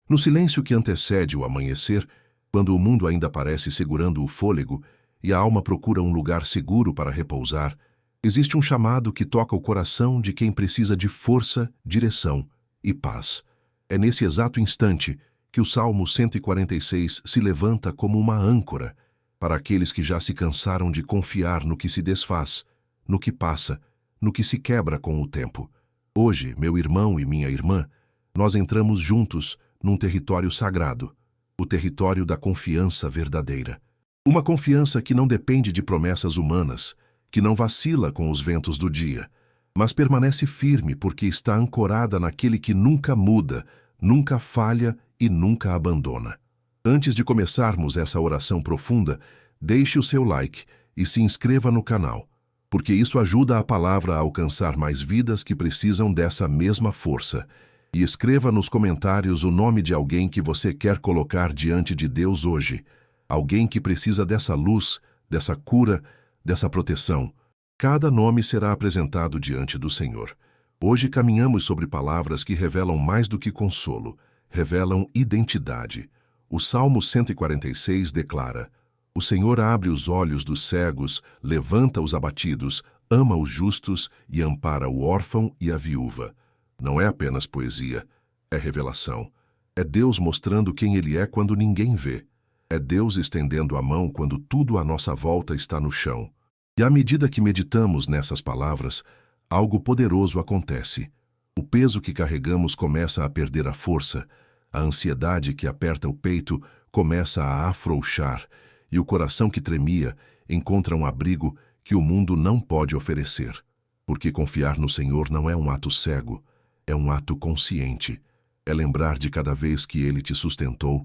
No silêncio que antecede o amanhecer, quando o mundo ainda parece segurando o fôlego e a alma procura um lugar seguro para repousar, existe um chamado que toca o coração de quem precisa de força, direção e paz. É nesse exato instante que o Salmo 146 se levanta como uma âncora para aqueles que já se cansaram de confiar no que se desfaz, no que passa, no que se quebra com o tempo. Hoje, meu irmão e minha irmã, nós entramos juntos num território sagrado, o território da confiança verdadeira. Uma confiança que não depende de promessas humanas, que não vacila com os ventos do dia, mas permanece firme porque está ancorada naquele que nunca muda, nunca falha e nunca abandona. Antes de começarmos essa oração profunda, deixe o seu like e se inscreva no canal, porque isso ajuda a palavra a alcançar mais vidas que precisam dessa mesma força. E escreva nos comentários o nome de alguém que você quer colocar diante de Deus hoje, alguém que precisa dessa luz, dessa cura, dessa proteção. Cada nome será apresentado diante do Senhor. Hoje caminhamos sobre palavras que revelam mais do que consolo, revelam identidade. O Salmo 146 declara: O Senhor abre os olhos dos cegos, levanta os abatidos, ama os justos e ampara o órfão e a viúva. Não é apenas poesia, é revelação. É Deus mostrando quem Ele é quando ninguém vê. É Deus estendendo a mão quando tudo à nossa volta está no chão. E à medida que meditamos nessas palavras, algo poderoso acontece. O peso que carregamos começa a perder a força, a ansiedade que aperta o peito começa a afrouxar, e o coração que tremia encontra um abrigo que o mundo não pode oferecer. Porque confiar no Senhor não é um ato cego, é um ato consciente. É lembrar de cada vez que Ele te sustentou,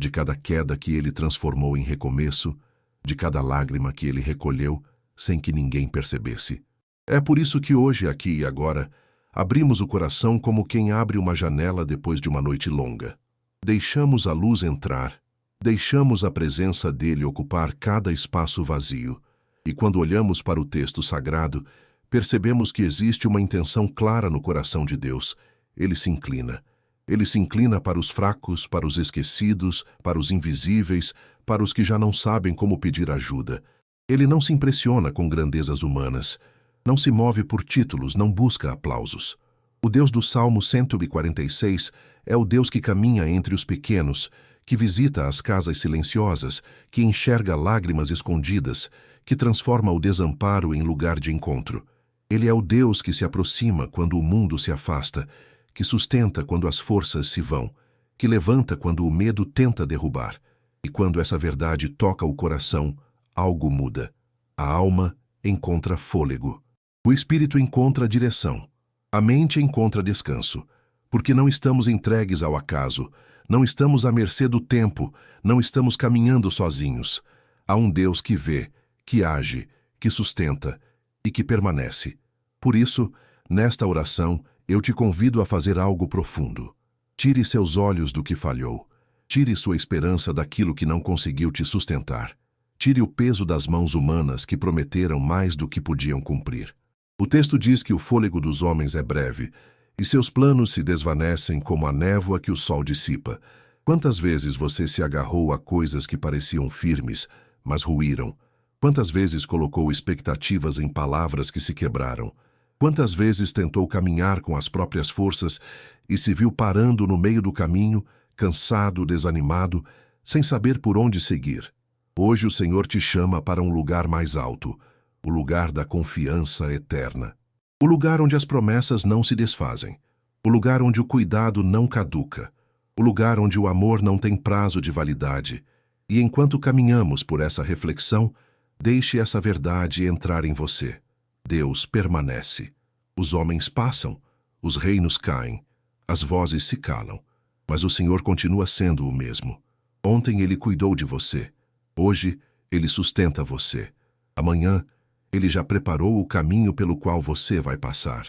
de cada queda que Ele transformou em recomeço, de cada lágrima que Ele recolheu sem que ninguém percebesse. É por isso que hoje, aqui e agora, abrimos o coração como quem abre uma janela depois de uma noite longa. Deixamos a luz entrar, deixamos a presença dEle ocupar cada espaço vazio. E quando olhamos para o texto sagrado, percebemos que existe uma intenção clara no coração de Deus. Ele se inclina. Ele se inclina para os fracos, para os esquecidos, para os invisíveis, para os que já não sabem como pedir ajuda. Ele não se impressiona com grandezas humanas. Não se move por títulos, não busca aplausos. O Deus do Salmo 146 é o Deus que caminha entre os pequenos, que visita as casas silenciosas, que enxerga lágrimas escondidas, que transforma o desamparo em lugar de encontro. Ele é o Deus que se aproxima quando o mundo se afasta, que sustenta quando as forças se vão, que levanta quando o medo tenta derrubar. E quando essa verdade toca o coração, algo muda. A alma encontra fôlego. O espírito encontra direção. A mente encontra descanso. Porque não estamos entregues ao acaso, não estamos à mercê do tempo, não estamos caminhando sozinhos. Há um Deus que vê, que age, que sustenta e que permanece. Por isso, nesta oração, eu te convido a fazer algo profundo. Tire seus olhos do que falhou. Tire sua esperança daquilo que não conseguiu te sustentar. Tire o peso das mãos humanas que prometeram mais do que podiam cumprir. O texto diz que o fôlego dos homens é breve, e seus planos se desvanecem como a névoa que o sol dissipa. Quantas vezes você se agarrou a coisas que pareciam firmes, mas ruíram? Quantas vezes colocou expectativas em palavras que se quebraram? Quantas vezes tentou caminhar com as próprias forças e se viu parando no meio do caminho, cansado, desanimado, sem saber por onde seguir? Hoje o Senhor te chama para um lugar mais alto, o lugar da confiança eterna. O lugar onde as promessas não se desfazem. O lugar onde o cuidado não caduca. O lugar onde o amor não tem prazo de validade. E enquanto caminhamos por essa reflexão, deixe essa verdade entrar em você. Deus permanece. Os homens passam, os reinos caem, as vozes se calam, mas o Senhor continua sendo o mesmo. Ontem Ele cuidou de você. Hoje, Ele sustenta você. Amanhã, Ele já preparou o caminho pelo qual você vai passar.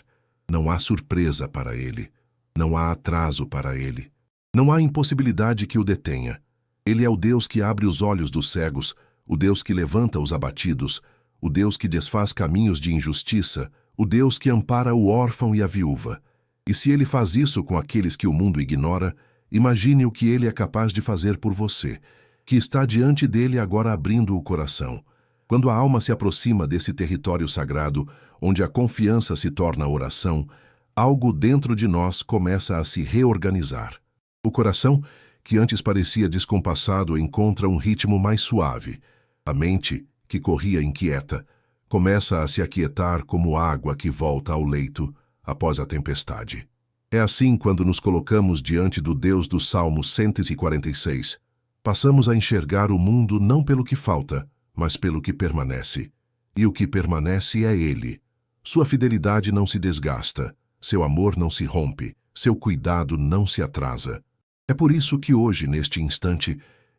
Não há surpresa para Ele. Não há atraso para Ele. Não há impossibilidade que o detenha. Ele é o Deus que abre os olhos dos cegos, o Deus que levanta os abatidos, o Deus que desfaz caminhos de injustiça, o Deus que ampara o órfão e a viúva. E se Ele faz isso com aqueles que o mundo ignora, Imagine o que ele é capaz de fazer por você, que está diante dele agora abrindo o coração. Quando a alma se aproxima desse território sagrado, onde a confiança se torna oração, algo dentro de nós começa a se reorganizar. O coração, que antes parecia descompassado, encontra um ritmo mais suave. A mente, que corria inquieta, começa a se aquietar como água que volta ao leito após a tempestade. É assim quando nos colocamos diante do Deus do Salmo 146. Passamos a enxergar o mundo não pelo que falta, mas pelo que permanece. E o que permanece é Ele. Sua fidelidade não se desgasta, seu amor não se rompe, seu cuidado não se atrasa. É por isso que hoje, neste instante,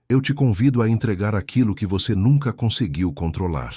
eu te convido a entregar aquilo que você nunca conseguiu controlar.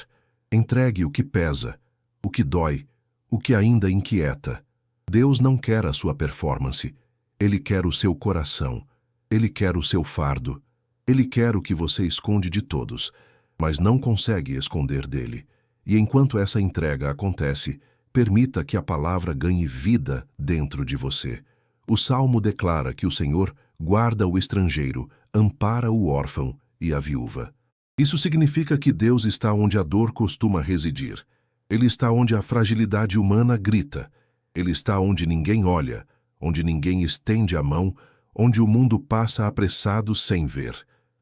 Entregue o que pesa, o que dói, o que ainda inquieta. Deus não quer a sua performance. Ele quer o seu coração. Ele quer o seu fardo. Ele quer o que você esconde de todos, mas não consegue esconder dele. E enquanto essa entrega acontece, permita que a palavra ganhe vida dentro de você. O Salmo declara que o Senhor guarda o estrangeiro, ampara o órfão e a viúva. Isso significa que Deus está onde a dor costuma residir. Ele está onde a fragilidade humana grita. Ele está onde ninguém olha, onde ninguém estende a mão, onde o mundo passa apressado sem ver.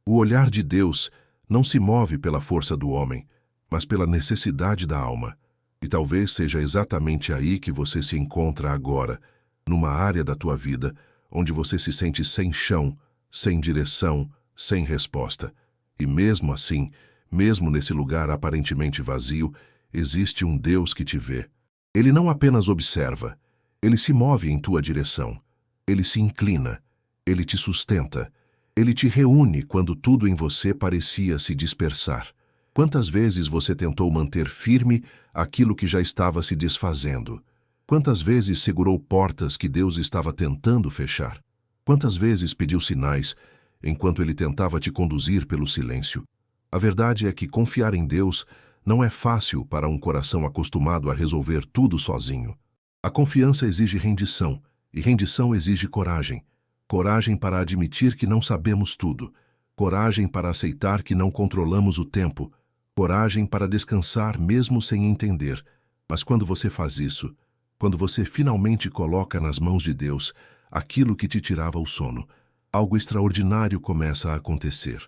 O olhar de Deus não se move pela força do homem, mas pela necessidade da alma. E talvez seja exatamente aí que você se encontra agora, numa área da tua vida onde você se sente sem chão, sem direção, sem resposta. E mesmo assim, mesmo nesse lugar aparentemente vazio, existe um Deus que te vê. Ele não apenas observa, ele se move em tua direção. Ele se inclina, ele te sustenta, ele te reúne quando tudo em você parecia se dispersar. Quantas vezes você tentou manter firme aquilo que já estava se desfazendo? Quantas vezes segurou portas que Deus estava tentando fechar? Quantas vezes pediu sinais enquanto Ele tentava te conduzir pelo silêncio? A verdade é que confiar em Deus não é fácil para um coração acostumado a resolver tudo sozinho. A confiança exige rendição, e rendição exige coragem. Coragem para admitir que não sabemos tudo. Coragem para aceitar que não controlamos o tempo. Coragem para descansar mesmo sem entender. Mas quando você faz isso, quando você finalmente coloca nas mãos de Deus aquilo que te tirava o sono, algo extraordinário começa a acontecer.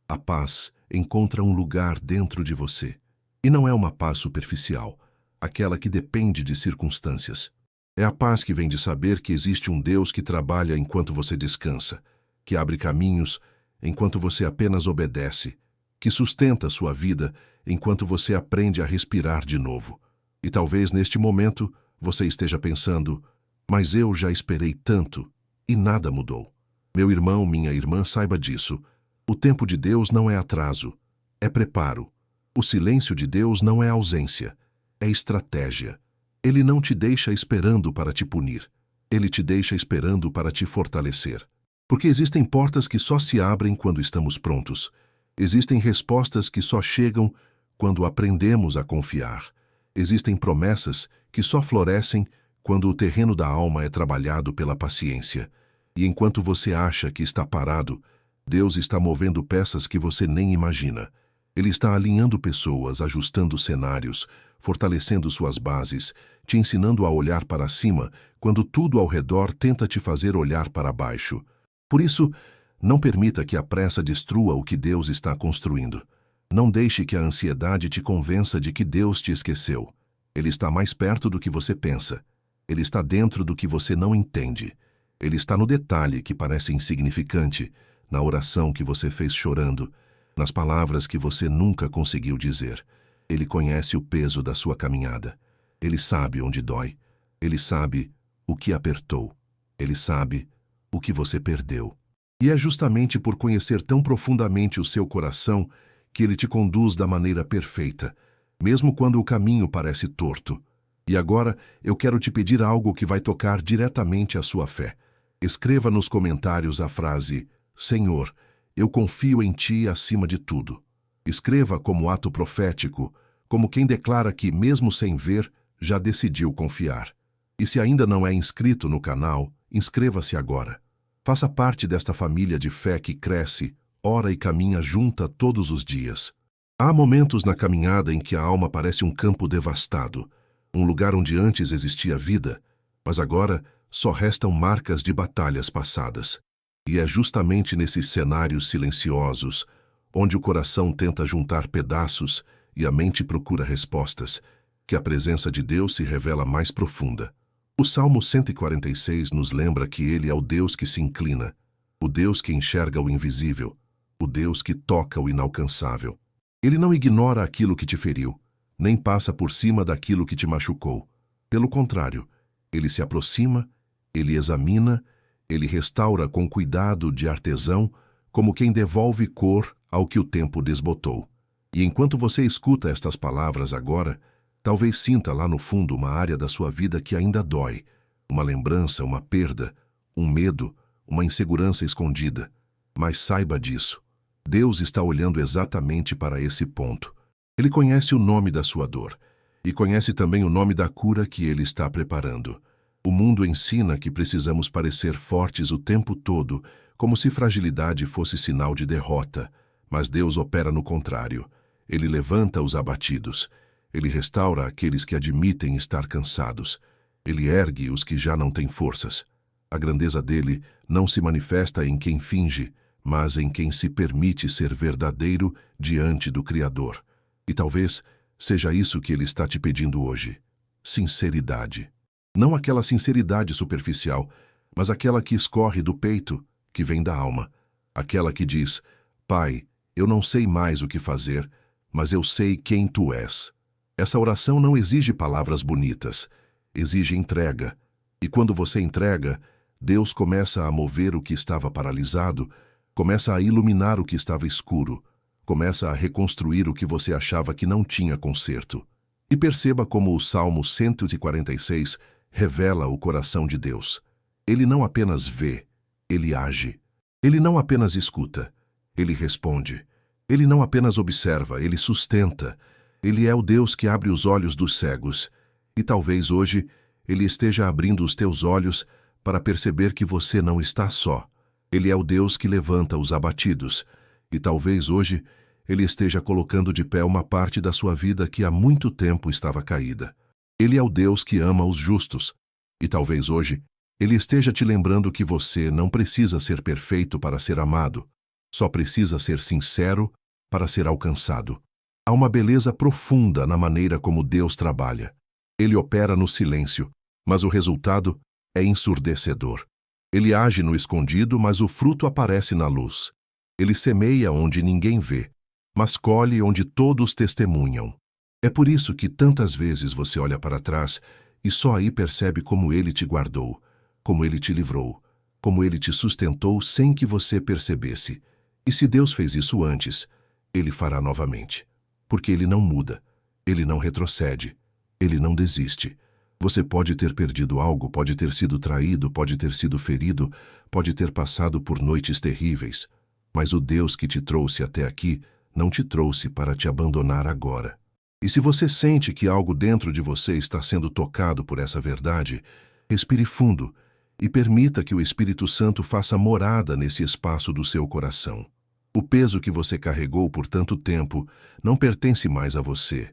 A paz encontra um lugar dentro de você. E não é uma paz superficial, aquela que depende de circunstâncias. É a paz que vem de saber que existe um Deus que trabalha enquanto você descansa, que abre caminhos enquanto você apenas obedece, que sustenta sua vida enquanto você aprende a respirar de novo. E talvez neste momento você esteja pensando, mas eu já esperei tanto e nada mudou. Meu irmão, minha irmã, saiba disso. O tempo de Deus não é atraso, é preparo. O silêncio de Deus não é ausência, é estratégia. Ele não te deixa esperando para te punir. Ele te deixa esperando para te fortalecer. Porque existem portas que só se abrem quando estamos prontos. Existem respostas que só chegam quando aprendemos a confiar. Existem promessas que só florescem quando o terreno da alma é trabalhado pela paciência. E enquanto você acha que está parado, Deus está movendo peças que você nem imagina. Ele está alinhando pessoas, ajustando cenários, fortalecendo suas bases, te ensinando a olhar para cima quando tudo ao redor tenta te fazer olhar para baixo. Por isso, não permita que a pressa destrua o que Deus está construindo. Não deixe que a ansiedade te convença de que Deus te esqueceu. Ele está mais perto do que você pensa. Ele está dentro do que você não entende. Ele está no detalhe que parece insignificante, na oração que você fez chorando, nas palavras que você nunca conseguiu dizer. Ele conhece o peso da sua caminhada. Ele sabe onde dói. Ele sabe o que apertou. Ele sabe o que você perdeu. E é justamente por conhecer tão profundamente o seu coração que ele te conduz da maneira perfeita, mesmo quando o caminho parece torto. E agora eu quero te pedir algo que vai tocar diretamente a sua fé. Escreva nos comentários a frase: Senhor, eu confio em Ti acima de tudo. Escreva como ato profético, como quem declara que, mesmo sem ver, já decidiu confiar. E se ainda não é inscrito no canal, inscreva-se agora. Faça parte desta família de fé que cresce, ora e caminha junta todos os dias. Há momentos na caminhada em que a alma parece um campo devastado, um lugar onde antes existia vida, mas agora só restam marcas de batalhas passadas. E é justamente nesses cenários silenciosos, onde o coração tenta juntar pedaços e a mente procura respostas, que a presença de Deus se revela mais profunda. O Salmo 146 nos lembra que Ele é o Deus que se inclina, o Deus que enxerga o invisível, o Deus que toca o inalcançável. Ele não ignora aquilo que te feriu, nem passa por cima daquilo que te machucou. Pelo contrário, Ele se aproxima, Ele examina, Ele restaura com cuidado de artesão, como quem devolve cor ao que o tempo desbotou. E enquanto você escuta estas palavras agora, talvez sinta lá no fundo uma área da sua vida que ainda dói, uma lembrança, uma perda, um medo, uma insegurança escondida. Mas saiba disso. Deus está olhando exatamente para esse ponto. Ele conhece o nome da sua dor e conhece também o nome da cura que Ele está preparando. O mundo ensina que precisamos parecer fortes o tempo todo, como se fragilidade fosse sinal de derrota, mas Deus opera no contrário. Ele levanta os abatidos. Ele restaura aqueles que admitem estar cansados. Ele ergue os que já não têm forças. A grandeza dele não se manifesta em quem finge, mas em quem se permite ser verdadeiro diante do Criador. E talvez seja isso que ele está te pedindo hoje. Sinceridade. Não aquela sinceridade superficial, mas aquela que escorre do peito, que vem da alma. Aquela que diz: Pai, eu não sei mais o que fazer, mas eu sei quem Tu és. Essa oração não exige palavras bonitas, exige entrega. E quando você entrega, Deus começa a mover o que estava paralisado, começa a iluminar o que estava escuro, começa a reconstruir o que você achava que não tinha conserto. E perceba como o Salmo 146 revela o coração de Deus. Ele não apenas vê, ele age. Ele não apenas escuta, ele responde. Ele não apenas observa, ele sustenta. Ele é o Deus que abre os olhos dos cegos. E talvez hoje ele esteja abrindo os teus olhos para perceber que você não está só. Ele é o Deus que levanta os abatidos. E talvez hoje ele esteja colocando de pé uma parte da sua vida que há muito tempo estava caída. Ele é o Deus que ama os justos. E talvez hoje ele esteja te lembrando que você não precisa ser perfeito para ser amado. Só precisa ser sincero para ser alcançado. Há uma beleza profunda na maneira como Deus trabalha. Ele opera no silêncio, mas o resultado é ensurdecedor. Ele age no escondido, mas o fruto aparece na luz. Ele semeia onde ninguém vê, mas colhe onde todos testemunham. É por isso que tantas vezes você olha para trás e só aí percebe como Ele te guardou, como Ele te livrou, como Ele te sustentou sem que você percebesse. E se Deus fez isso antes, Ele fará novamente. Porque Ele não muda, Ele não retrocede, Ele não desiste. Você pode ter perdido algo, pode ter sido traído, pode ter sido ferido, pode ter passado por noites terríveis, mas o Deus que te trouxe até aqui não te trouxe para te abandonar agora. E se você sente que algo dentro de você está sendo tocado por essa verdade, respire fundo e permita que o Espírito Santo faça morada nesse espaço do seu coração. O peso que você carregou por tanto tempo não pertence mais a você.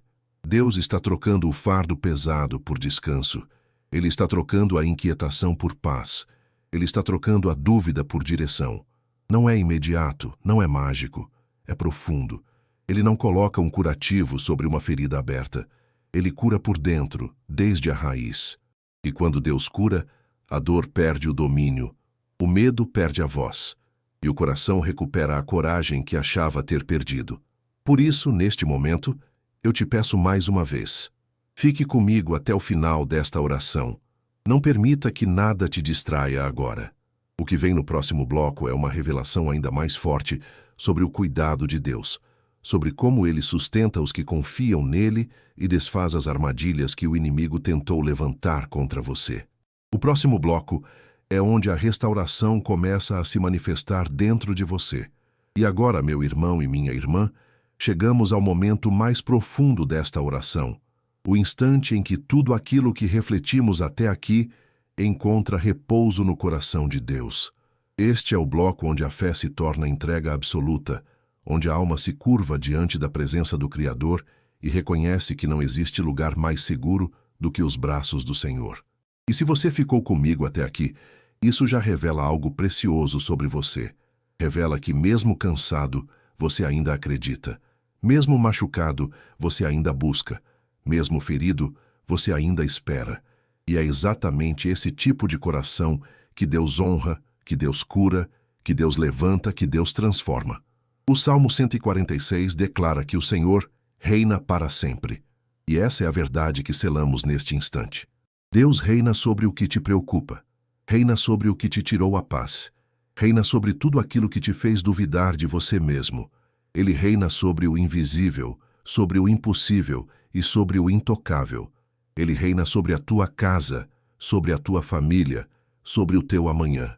Deus está trocando o fardo pesado por descanso. Ele está trocando a inquietação por paz. Ele está trocando a dúvida por direção. Não é imediato, não é mágico, é profundo. Ele não coloca um curativo sobre uma ferida aberta. Ele cura por dentro, desde a raiz. E quando Deus cura, a dor perde o domínio, o medo perde a voz. E o coração recupera a coragem que achava ter perdido. Por isso, neste momento, eu te peço mais uma vez. Fique comigo até o final desta oração. Não permita que nada te distraia agora. O que vem no próximo bloco é uma revelação ainda mais forte sobre o cuidado de Deus, sobre como Ele sustenta os que confiam nele e desfaz as armadilhas que o inimigo tentou levantar contra você. O próximo bloco é onde a restauração começa a se manifestar dentro de você. E agora, meu irmão e minha irmã, chegamos ao momento mais profundo desta oração, o instante em que tudo aquilo que refletimos até aqui encontra repouso no coração de Deus. Este é o bloco onde a fé se torna entrega absoluta, onde a alma se curva diante da presença do Criador e reconhece que não existe lugar mais seguro do que os braços do Senhor. E se você ficou comigo até aqui, isso já revela algo precioso sobre você. Revela que, mesmo cansado, você ainda acredita. Mesmo machucado, você ainda busca. Mesmo ferido, você ainda espera. E é exatamente esse tipo de coração que Deus honra, que Deus cura, que Deus levanta, que Deus transforma. O Salmo 146 declara que o Senhor reina para sempre. E essa é a verdade que selamos neste instante. Deus reina sobre o que te preocupa. Reina sobre o que te tirou a paz. Reina sobre tudo aquilo que te fez duvidar de você mesmo. Ele reina sobre o invisível, sobre o impossível e sobre o intocável. Ele reina sobre a tua casa, sobre a tua família, sobre o teu amanhã.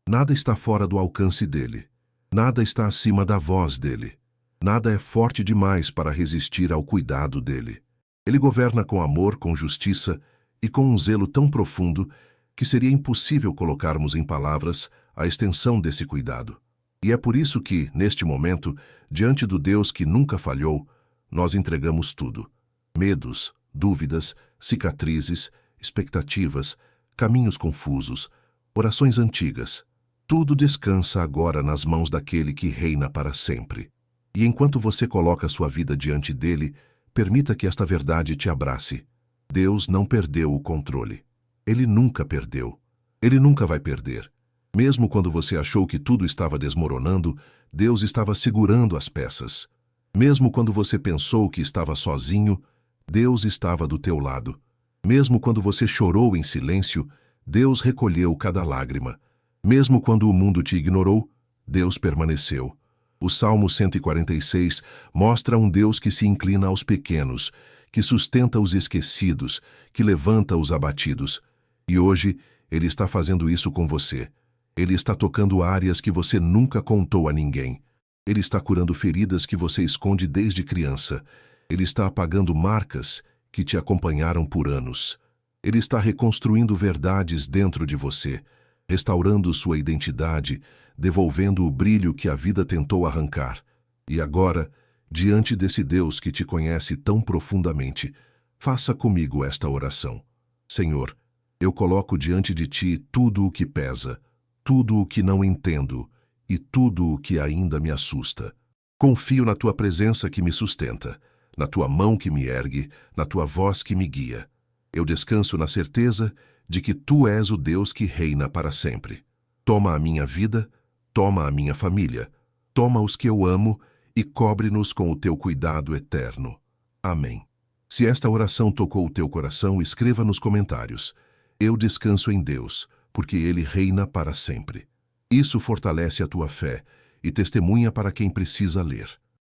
Nada está fora do alcance dele. Nada está acima da voz dele. Nada é forte demais para resistir ao cuidado dele. Ele governa com amor, com justiça e com um zelo tão profundo que seria impossível colocarmos em palavras a extensão desse cuidado. E é por isso que, neste momento, diante do Deus que nunca falhou, nós entregamos tudo. Medos, dúvidas, cicatrizes, expectativas, caminhos confusos, orações antigas. Tudo descansa agora nas mãos daquele que reina para sempre. E enquanto você coloca sua vida diante dele, permita que esta verdade te abrace. Deus não perdeu o controle. Ele nunca perdeu. Ele nunca vai perder. Mesmo quando você achou que tudo estava desmoronando, Deus estava segurando as peças. Mesmo quando você pensou que estava sozinho, Deus estava do teu lado. Mesmo quando você chorou em silêncio, Deus recolheu cada lágrima. Mesmo quando o mundo te ignorou, Deus permaneceu. O Salmo 146 mostra um Deus que se inclina aos pequenos, que sustenta os esquecidos, que levanta os abatidos. E hoje, Ele está fazendo isso com você. Ele está tocando áreas que você nunca contou a ninguém. Ele está curando feridas que você esconde desde criança. Ele está apagando marcas que te acompanharam por anos. Ele está reconstruindo verdades dentro de você, restaurando sua identidade, devolvendo o brilho que a vida tentou arrancar. E agora, diante desse Deus que te conhece tão profundamente, faça comigo esta oração. Senhor, eu coloco diante de ti tudo o que pesa, tudo o que não entendo e tudo o que ainda me assusta. Confio na tua presença que me sustenta, na tua mão que me ergue, na tua voz que me guia. Eu descanso na certeza de que tu és o Deus que reina para sempre. Toma a minha vida, toma a minha família, toma os que eu amo e cobre-nos com o teu cuidado eterno. Amém. Se esta oração tocou o teu coração, escreva nos comentários. Eu descanso em Deus, porque Ele reina para sempre. Isso fortalece a tua fé e testemunha para quem precisa ler.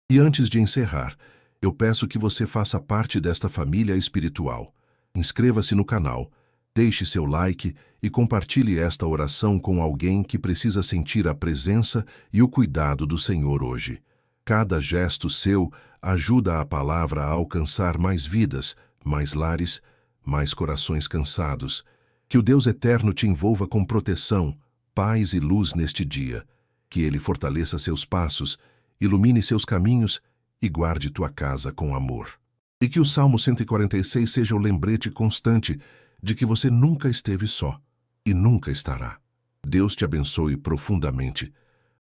E antes de encerrar, eu peço que você faça parte desta família espiritual. Inscreva-se no canal, deixe seu like e compartilhe esta oração com alguém que precisa sentir a presença e o cuidado do Senhor hoje. Cada gesto seu ajuda a palavra a alcançar mais vidas, mais lares, mais corações cansados. Que o Deus eterno te envolva com proteção, paz e luz neste dia. Que Ele fortaleça seus passos, ilumine seus caminhos e guarde tua casa com amor. E que o Salmo 146 seja o lembrete constante de que você nunca esteve só e nunca estará. Deus te abençoe profundamente.